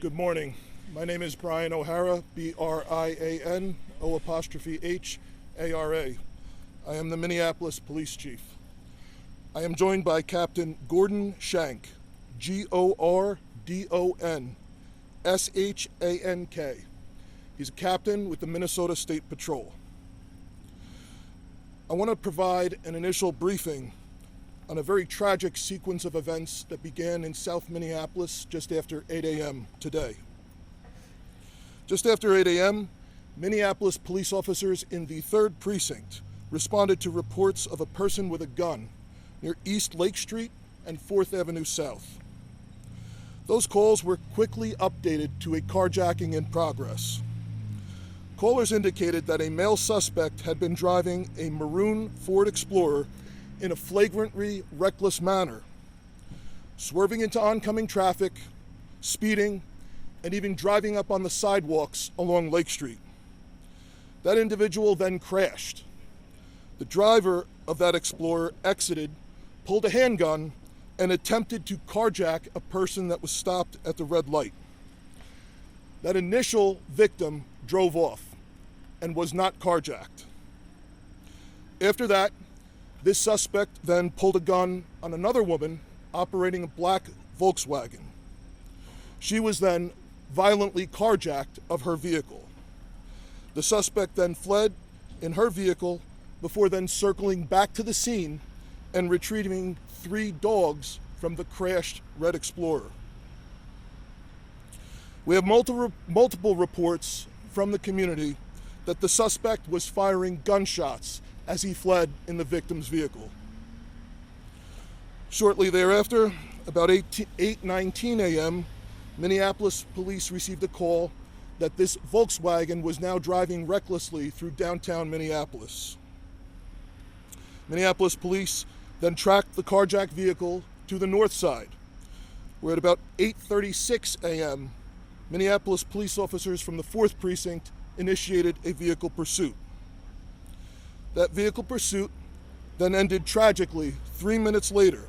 Good morning. My name is Brian O'Hara, B-R-I-A-N-O''H-A-R-A. I am the Minneapolis Police Chief. I am joined by Captain Gordon Shank, Gordon-Shank. He's a captain with the Minnesota State Patrol. I want to provide an initial briefing on a very tragic sequence of events that began in South Minneapolis just after 8 a.m. today. Just after 8 a.m., Minneapolis police officers in the 3rd Precinct responded to reports of a person with a gun near East Lake Street and 4th Avenue South. Those calls were quickly updated to a carjacking in progress. Callers indicated that a male suspect had been driving a maroon Ford Explorer in a flagrantly reckless manner, swerving into oncoming traffic, speeding, and even driving up on the sidewalks along Lake Street. That individual then crashed. The driver of that Explorer exited, pulled a handgun, and attempted to carjack a person that was stopped at the red light. That initial victim drove off and was not carjacked. After that, this suspect then pulled a gun on another woman operating a black Volkswagen. She was then violently carjacked of her vehicle. The suspect then fled in her vehicle before then circling back to the scene and retrieving 3 dogs from the crashed Red Explorer. We have multiple reports from the community that the suspect was firing gunshots as he fled in the victim's vehicle. Shortly thereafter, about 8:19 a.m., Minneapolis police received a call that this Volkswagen was now driving recklessly through downtown Minneapolis. Minneapolis police then tracked the carjacked vehicle to the north side, where at about 8:36 a.m., Minneapolis police officers from the 4th Precinct initiated a vehicle pursuit. That vehicle pursuit then ended tragically 3 minutes later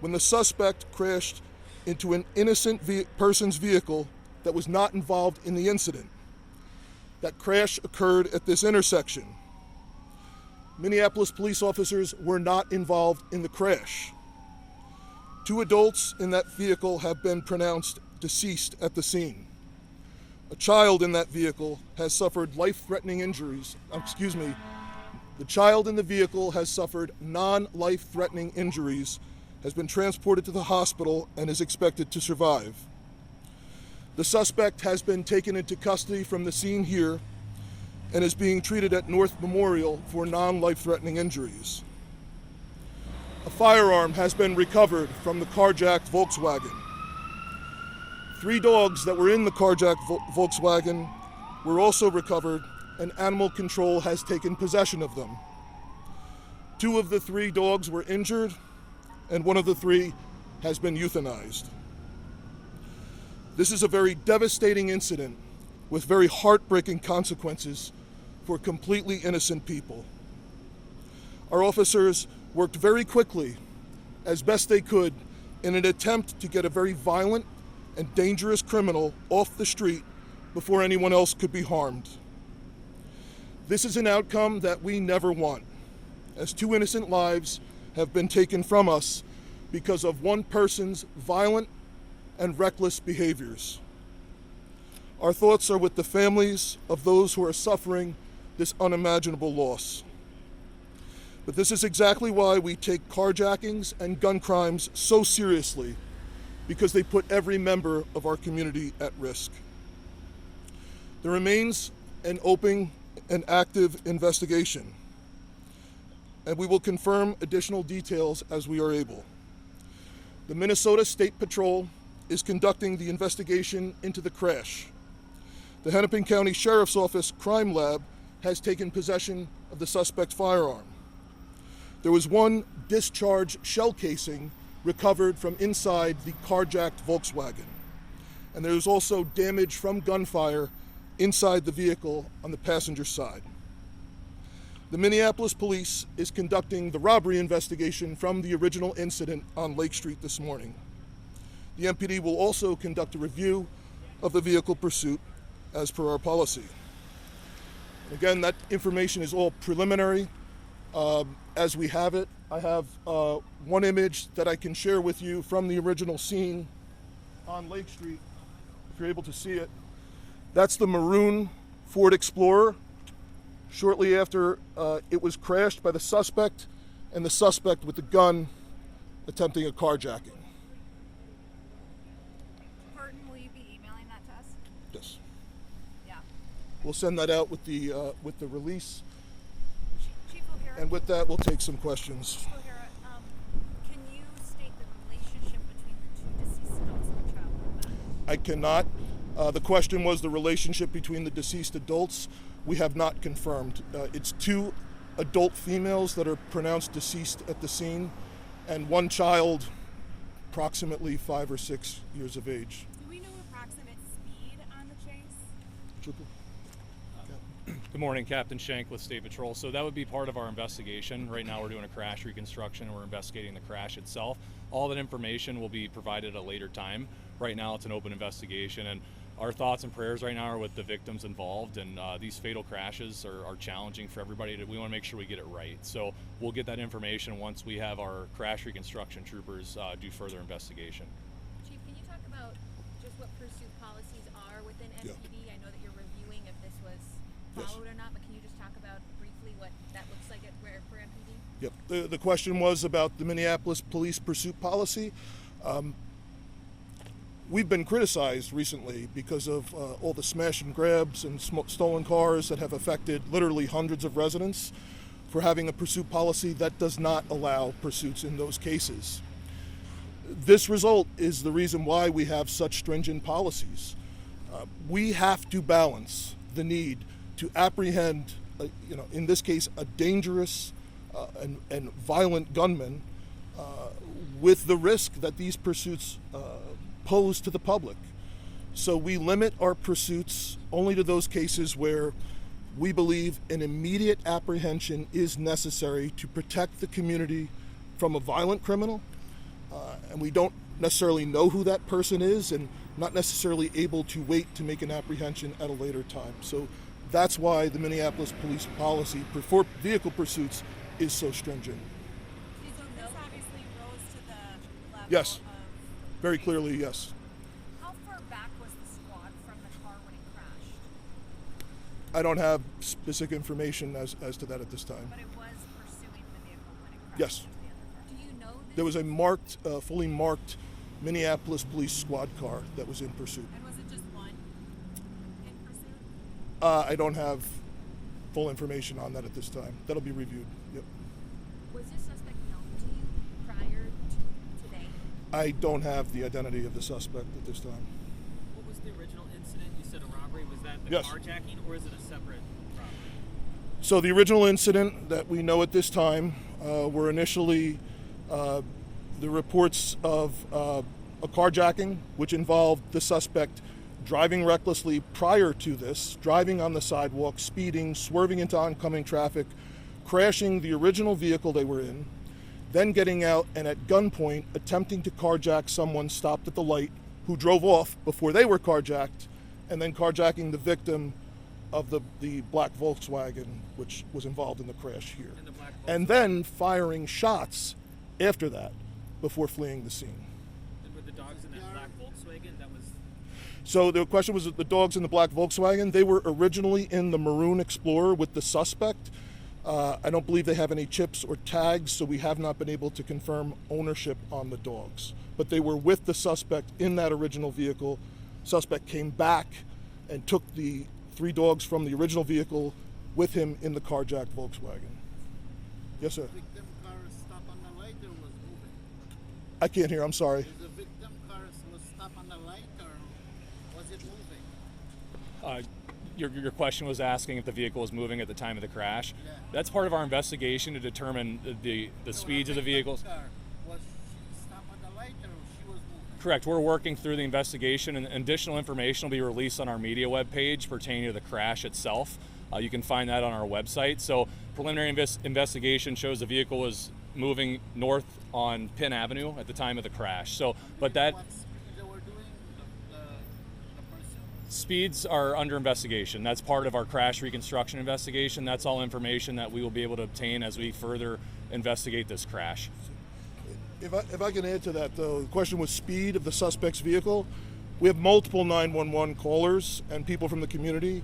when the suspect crashed into an innocent person's vehicle that was not involved in the incident. That crash occurred at this intersection. Minneapolis police officers were not involved in the crash. 2 adults in that vehicle have been pronounced deceased at the scene. A child in that vehicle has suffered life-threatening injuries. The child in the vehicle has suffered non-life-threatening injuries, has been transported to the hospital, and is expected to survive. The suspect has been taken into custody from the scene here and is being treated at North Memorial for non-life-threatening injuries. A firearm has been recovered from the carjacked Volkswagen. 3 dogs that were in the carjacked Volkswagen were also recovered, and animal control has taken possession of them. 2 of the 3 dogs were injured, and 1 of the 3 has been euthanized. This is a very devastating incident with very heartbreaking consequences for completely innocent people. Our officers worked very quickly, as best they could, in an attempt to get a very violent and dangerous criminal off the street before anyone else could be harmed. This is an outcome that we never want, as 2 innocent lives have been taken from us because of one person's violent and reckless behaviors. Our thoughts are with the families of those who are suffering this unimaginable loss. But this is exactly why we take carjackings and gun crimes so seriously, because they put every member of our community at risk. There remains an open and active investigation, and we will confirm additional details as we are able. The Minnesota State Patrol is conducting the investigation into the crash. The Hennepin County Sheriff's Office Crime Lab has taken possession of the suspect's firearm. There was 1 discharged shell casing recovered from inside the carjacked Volkswagen, and there was also damage from gunfire inside the vehicle on the passenger side. The Minneapolis police is conducting the robbery investigation from the original incident on Lake Street this morning. The MPD will also conduct a review of the vehicle pursuit as per our policy. Again, that information is all preliminary as we have it. I have one image that I can share with you from the original scene on Lake Street, if you're able to see it. That's the maroon Ford Explorer shortly after it was crashed by the suspect, and the suspect with the gun attempting a carjacking. Burton, will you be emailing that to us? Yes. Yeah. We'll send that out with the release. Chief O'Hara. And with that, we'll take some questions. Chief O'Hara, can you state the relationship between the two deceased adults and the child? I cannot. The question was the relationship between the deceased adults. We have not confirmed. It's two adult females that are pronounced deceased at the scene, and one child approximately 5 or 6 years of age. Do we know approximate speed on the chase? Trooper? Good morning, Captain Shank with State Patrol. So that would be part of our investigation. Right now we're doing a crash reconstruction. We're investigating the crash itself. All that information will be provided at a later time. Right now it's an open investigation, and our thoughts and prayers right now are with the victims involved, and these fatal crashes are challenging for everybody. We want to make sure we get it right. So we'll get that information once we have our crash reconstruction troopers do further investigation. Chief, can you talk about just what pursuit policies are within MPD? I know that you're reviewing if this was followed or not, but can you just talk about briefly what that looks like for MPD? Yep. The question was about the Minneapolis police pursuit policy. We've been criticized recently because of all the smash and grabs and stolen cars that have affected literally hundreds of residents for having a pursuit policy that does not allow pursuits in those cases. This result is the reason why we have such stringent policies. We have to balance the need to apprehend, in this case, a dangerous and violent gunman with the risk that these pursuits pose to the public. So we limit our pursuits only to those cases where we believe an immediate apprehension is necessary to protect the community from a violent criminal, and we don't necessarily know who that person is and not necessarily able to wait to make an apprehension at a later time. So that's why the Minneapolis police policy for vehicle pursuits is so stringent. So this obviously rose to the level Yes. of... Very clearly, yes. How far back was the squad from the car when it crashed? I don't have specific information as to that at this time. But it was pursuing the vehicle when it crashed. Yes. into the other car. Do you know this? There was a marked, fully marked Minneapolis police squad car that was in pursuit. And was it just one in pursuit? I don't have full information on that at this time. That'll be reviewed. Yep. Was this suspect known to you prior to today? I don't have the identity of the suspect at this time. What was the original incident? You said a robbery. Was that the Yes. carjacking, or is it a separate robbery? So the original incident that we know at this time were initially the reports of a carjacking, which involved the suspect driving recklessly prior to this, driving on the sidewalk, speeding, swerving into oncoming traffic, crashing the original vehicle they were in, then getting out and at gunpoint attempting to carjack someone stopped at the light who drove off before they were carjacked, and then carjacking the victim of the black Volkswagen, which was involved in the crash here. And the black And then firing shots after that before fleeing the scene. And were the dogs in that black Volkswagen? That was So the question was the dogs in the black Volkswagen. They were originally in the maroon Explorer with the suspect. I don't believe they have any chips or tags, so we have not been able to confirm ownership on the dogs. But they were with the suspect in that original vehicle. Suspect came back and took the 3 dogs from the original vehicle with him in the carjacked Volkswagen. Yes, sir. Victim car stopped on the light or was moving? I can't hear. I'm sorry. Is the victim car was stopped on the light or was it moving? Your question was asking if the vehicle was moving at the time of the crash. Yeah. That's part of our investigation to determine the speeds of the vehicles. Car, was she stopped on the light or she was moving? Correct. We're working through the investigation, and additional information will be released on our media webpage pertaining to the crash itself. You can find that on our website. So preliminary investigation shows the vehicle was moving north on Penn Avenue at the time of the crash. So, but that What speed they were doing, the Speeds are under investigation. That's part of our crash reconstruction investigation. That's all information that we will be able to obtain as we further investigate this crash. If I can add to that, though, the question was speed of the suspect's vehicle. We have multiple 911 callers and people from the community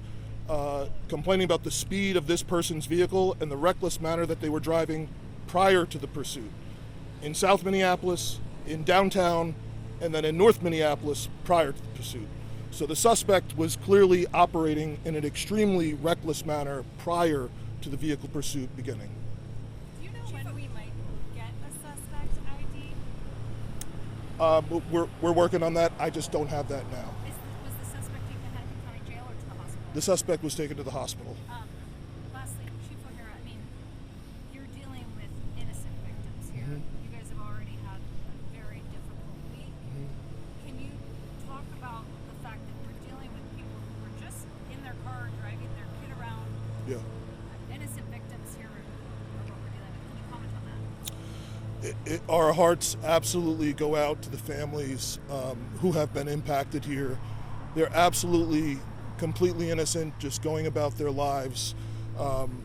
complaining about the speed of this person's vehicle and the reckless manner that they were driving prior to the pursuit. In South Minneapolis, in downtown, and then in North Minneapolis prior to the pursuit. So the suspect was clearly operating in an extremely reckless manner prior to the vehicle pursuit beginning. Do you know when we might get a suspect's ID? We're working on that. I just don't have that now. Was the suspect taken to Hennepin County Jail or to the hospital? The suspect was taken to the hospital. Lastly, Chief O'Hara, I mean, you're dealing with innocent victims here. You guys have already had a very difficult week. Can you talk about the fact that we're dealing with people who were just in their car driving their kid around? Yeah. Innocent victims here are what we're dealing with. Can you comment on that? Our hearts absolutely go out to the families who have been impacted here. They're absolutely completely innocent, just going about their lives. And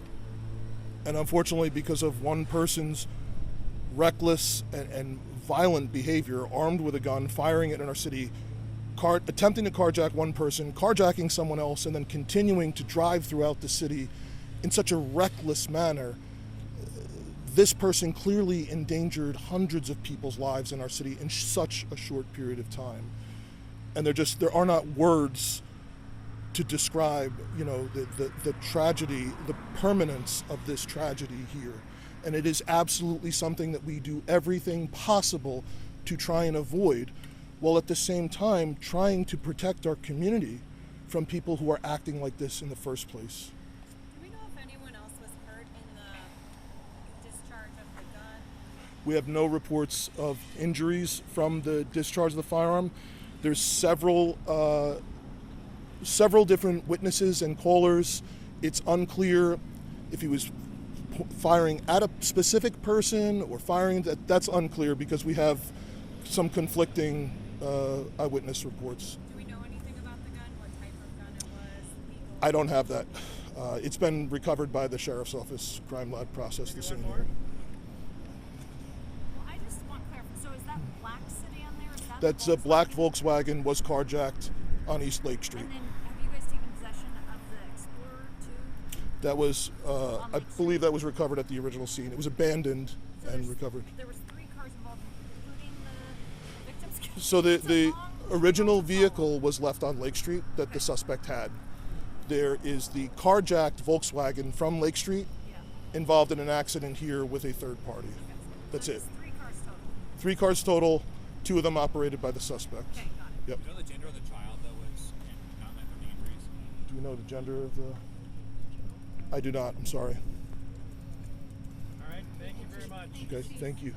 unfortunately, because of one person's reckless and violent behavior, armed with a gun, firing it in our city, attempting to carjack one person, carjacking someone else, and then continuing to drive throughout the city in such a reckless manner, this person clearly endangered hundreds of people's lives in our city in such a short period of time. And there are not words to describe, the tragedy, the permanence of this tragedy here. And it is absolutely something that we do everything possible to try and avoid, while at the same time trying to protect our community from people who are acting like this in the first place. Do we know if anyone else was hurt in the discharge of the gun? We have no reports of injuries from the discharge of the firearm. There's several different witnesses and callers. It's unclear if he was firing at a specific person or firing that's unclear because we have some conflicting eyewitness reports. Do we know anything about the gun? What type of gun it was? Legal? I don't have that. It's been recovered by the Sheriff's Office crime lab process this year. Well, I just want clarification. So is that black sedan there? Is that That's a black Volkswagen, was carjacked on East Lake Street. And then have you guys taken possession of the Explorer too? That was, I believe that was recovered at the original scene. It was abandoned and recovered. There was 3 cars involved, including the victims. So the original vehicle was left on Lake Street that the suspect had. There is the carjacked Volkswagen from Lake Street involved in an accident here with a third party. That's it. 3 cars total. 3 cars total, 2 of them operated by the suspect. Okay, got it. Yep. Do you know the gender of the child that was not met from the injuries? Do you know the gender of the? I do not. I'm sorry. All right, thank you very much. Okay, thank you.